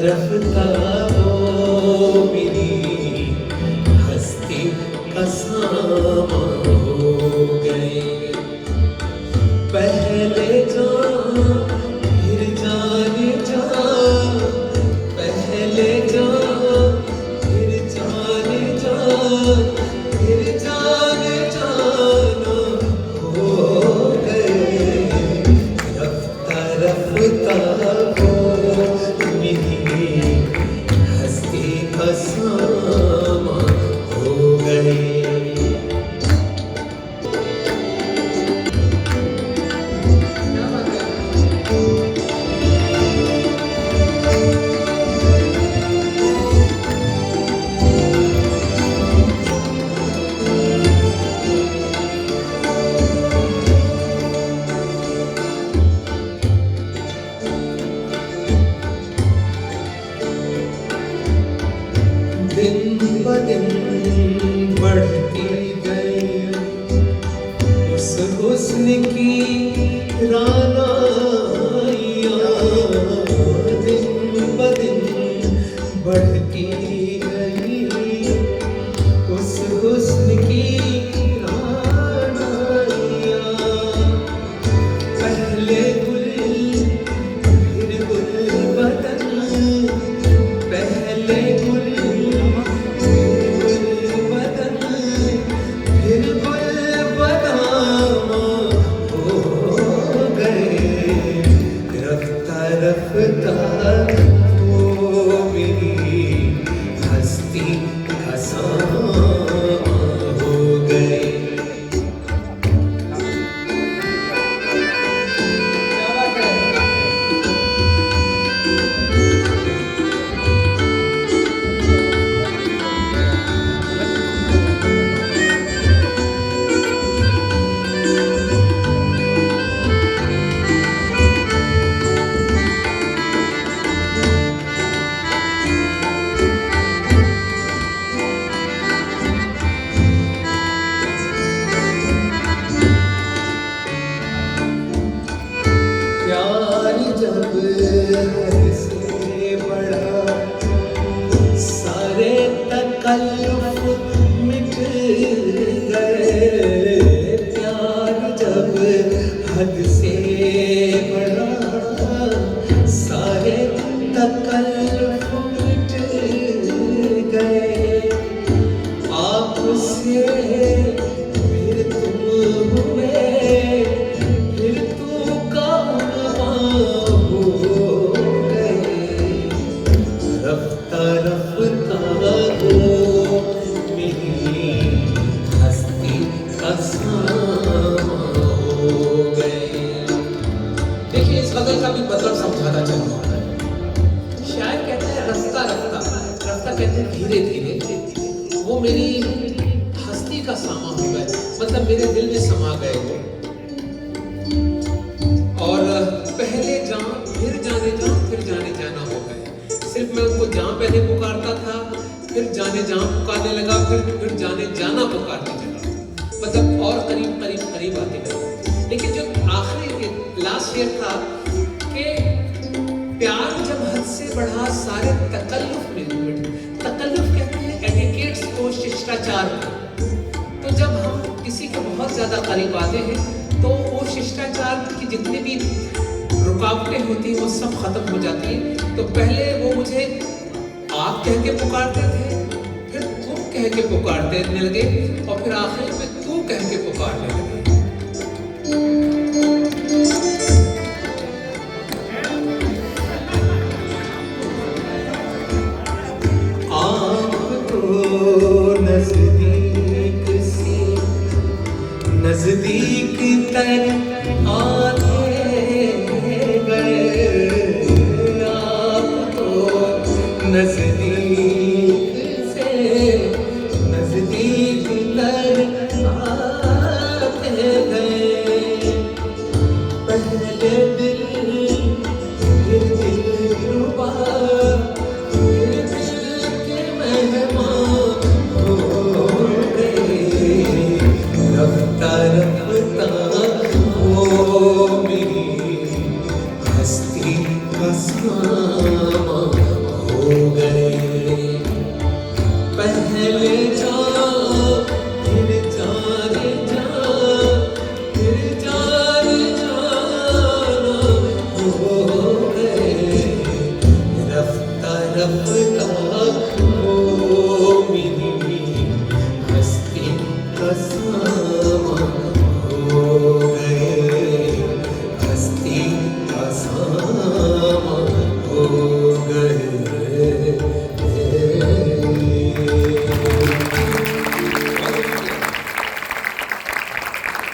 रफ्ता वो मेरी हस्ती असामा हो गई। पहले जान फिर जाने जा, पहले जान फिर जाने जा, फिर जाने जाना हो गए। रफ्ता रफ्ता वो मेरी हस्ती असामा हो गई। दिन ब दिन बढ़ती गई उस हुस्न की रानाइयाँ, दिन ब दिन बढ़ती गई उस हुस्न की रानाइयाँ। पहले गुल फिर गुल बदन, पहले गुल रफ्ता वो मेरी हस्ती असामा हो गई। प्यार जब हद से बढ़ा सारे तकल्लुफ मिट गए। प्यार जब हद से बढ़ा सारे तकल्लुफ मिट गए। आपसे फिर तुम हुए, फिर तू रफ्ता रफ्ता वो मेरी हस्ती असामा हो गई। देखिए, इस गजल का भी मतलब समझाना चाहूँगा। शायर कहते हैं रफ्ता रफ्ता, रफ्ता कहते हैं धीरे धीरे वो मेरी हस्ती का सामा हो गए, मतलब मेरे दिल में समा गए वो। और पहले जान फिर जाने जा, फिर जाने जाना हो गए। सिर्फ मैं उनको जान पहले पुकारता था, फिर जाने जान पुकारने लगा, फिर जाने जाना पुकारने लगा, मतलब और करीब करीब करीब आते गए। लेकिन जो आखिरी लास्ट शेर था कि प्यार जब हद से बढ़ा सारे तकल्लुफ में मिट। तकल्लुफ कहते हैं एटिकेट्स को, शिष्टाचार को। तो जब हम किसी के बहुत ज्यादा करीब आते हैं तो वो शिष्टाचार की जितनी भी रुकावटें होती हैं वो सब खत्म हो जाती हैं। तो पहले वो मुझे आप कह के पुकारते थे, फिर तुम कह के पुकारते लगे, और फिर आखिर में तू कह के पुकारने लगे। आपको नजदीक से तर